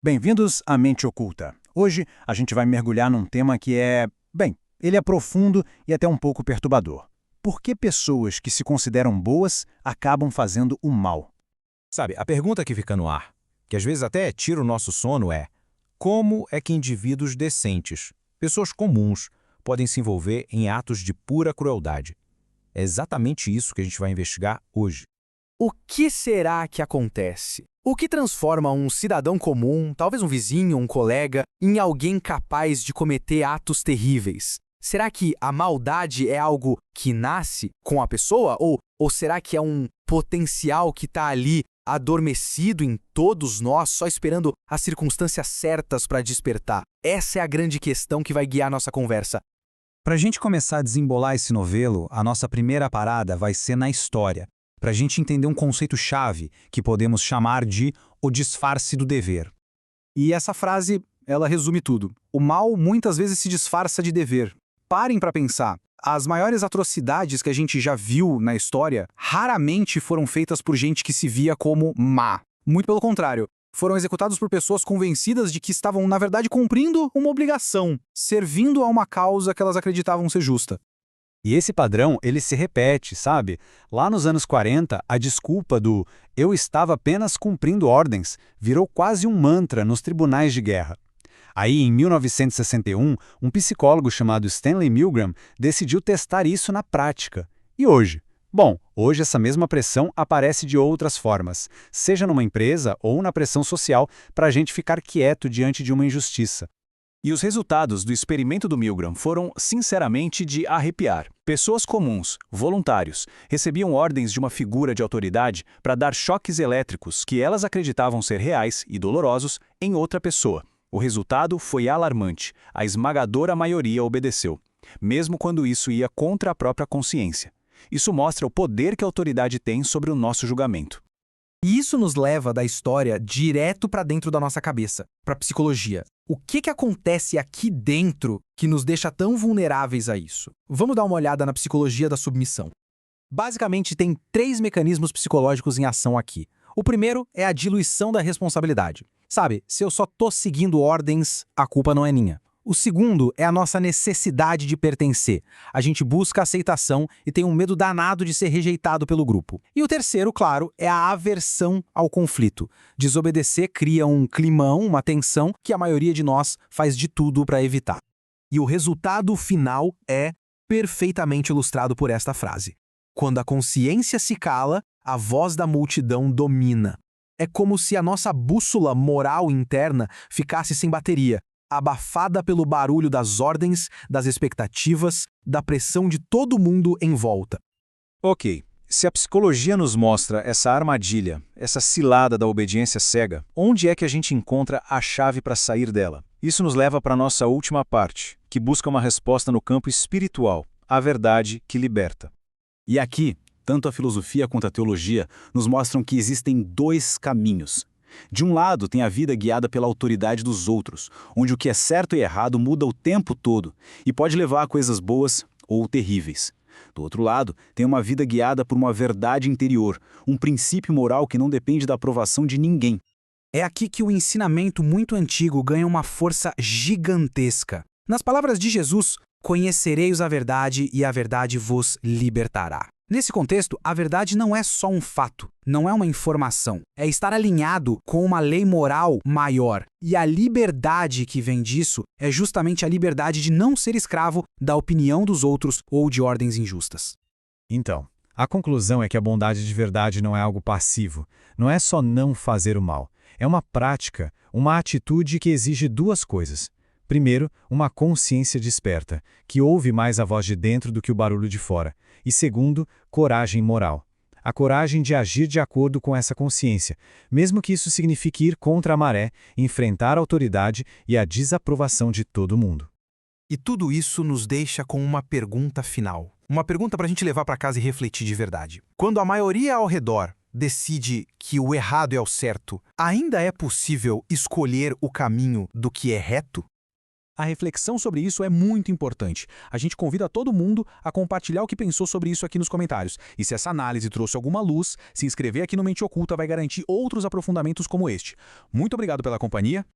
Bem-vindos à Mente Oculta. Hoje a gente vai mergulhar num tema que ele é profundo e até um pouco perturbador. Por que pessoas que se consideram boas acabam fazendo o mal? Sabe, a pergunta que fica no ar, que às vezes até tira o nosso sono é: como é que indivíduos decentes, pessoas comuns, podem se envolver em atos de pura crueldade? É exatamente isso que a gente vai investigar hoje. O que será que acontece? O que transforma um cidadão comum, talvez um vizinho, um colega, em alguém capaz de cometer atos terríveis? Será que a maldade é algo que nasce com a pessoa? Ou será que é um potencial que está ali adormecido em todos nós, só esperando as circunstâncias certas para despertar? Essa é a grande questão que vai guiar nossa conversa. Para a gente começar a desembolar esse novelo, a nossa primeira parada vai ser na história, para a gente entender um conceito-chave que podemos chamar de o disfarce do dever. E essa frase, ela resume tudo. O mal muitas vezes se disfarça de dever. Parem para pensar. As maiores atrocidades que a gente já viu na história raramente foram feitas por gente que se via como má. Muito pelo contrário. Foram executados por pessoas convencidas de que estavam, na verdade, cumprindo uma obrigação, servindo a uma causa que elas acreditavam ser justa. E esse padrão, ele se repete, sabe? Lá nos anos 40, a desculpa do "eu estava apenas cumprindo ordens" virou quase um mantra nos tribunais de guerra. Aí, em 1961, um psicólogo chamado Stanley Milgram decidiu testar isso na prática. E hoje? Bom, hoje essa mesma pressão aparece de outras formas, seja numa empresa ou na pressão social, para a gente ficar quieto diante de uma injustiça. E os resultados do experimento do Milgram foram, sinceramente, de arrepiar. Pessoas comuns, voluntários, recebiam ordens de uma figura de autoridade para dar choques elétricos que elas acreditavam ser reais e dolorosos em outra pessoa. O resultado foi alarmante. A esmagadora maioria obedeceu, mesmo quando isso ia contra a própria consciência. Isso mostra o poder que a autoridade tem sobre o nosso julgamento. E isso nos leva da história direto para dentro da nossa cabeça, para a psicologia. O que acontece aqui dentro que nos deixa tão vulneráveis a isso? Vamos dar uma olhada na psicologia da submissão. Basicamente, tem 3 mecanismos psicológicos em ação aqui. O primeiro é a diluição da responsabilidade. Sabe, se eu só tô seguindo ordens, a culpa não é minha. O segundo é a nossa necessidade de pertencer. A gente busca aceitação e tem um medo danado de ser rejeitado pelo grupo. E o terceiro, claro, é a aversão ao conflito. Desobedecer cria um climão, uma tensão que a maioria de nós faz de tudo para evitar. E o resultado final é perfeitamente ilustrado por esta frase. Quando a consciência se cala, a voz da multidão domina. É como se a nossa bússola moral interna ficasse sem bateria, abafada pelo barulho das ordens, das expectativas, da pressão de todo mundo em volta. Ok, se a psicologia nos mostra essa armadilha, essa cilada da obediência cega, onde é que a gente encontra a chave para sair dela? Isso nos leva para a nossa última parte, que busca uma resposta no campo espiritual, a verdade que liberta. E aqui, tanto a filosofia quanto a teologia nos mostram que existem 2 caminhos. De um lado, tem a vida guiada pela autoridade dos outros, onde o que é certo e errado muda o tempo todo e pode levar a coisas boas ou terríveis. Do outro lado, tem uma vida guiada por uma verdade interior, um princípio moral que não depende da aprovação de ninguém. É aqui que o ensinamento muito antigo ganha uma força gigantesca. Nas palavras de Jesus, conhecereis a verdade e a verdade vos libertará. Nesse contexto, a verdade não é só um fato, não é uma informação. É estar alinhado com uma lei moral maior. E a liberdade que vem disso é justamente a liberdade de não ser escravo da opinião dos outros ou de ordens injustas. Então, a conclusão é que a bondade de verdade não é algo passivo, não é só não fazer o mal. É uma prática, uma atitude que exige 2 coisas. Primeiro, uma consciência desperta, que ouve mais a voz de dentro do que o barulho de fora. E segundo, coragem moral. A coragem de agir de acordo com essa consciência, mesmo que isso signifique ir contra a maré, enfrentar a autoridade e a desaprovação de todo mundo. E tudo isso nos deixa com uma pergunta final. Uma pergunta para a gente levar para casa e refletir de verdade. Quando a maioria ao redor decide que o errado é o certo, ainda é possível escolher o caminho do que é reto? A reflexão sobre isso é muito importante. A gente convida todo mundo a compartilhar o que pensou sobre isso aqui nos comentários. E se essa análise trouxe alguma luz, se inscrever aqui no Mente Oculta vai garantir outros aprofundamentos como este. Muito obrigado pela companhia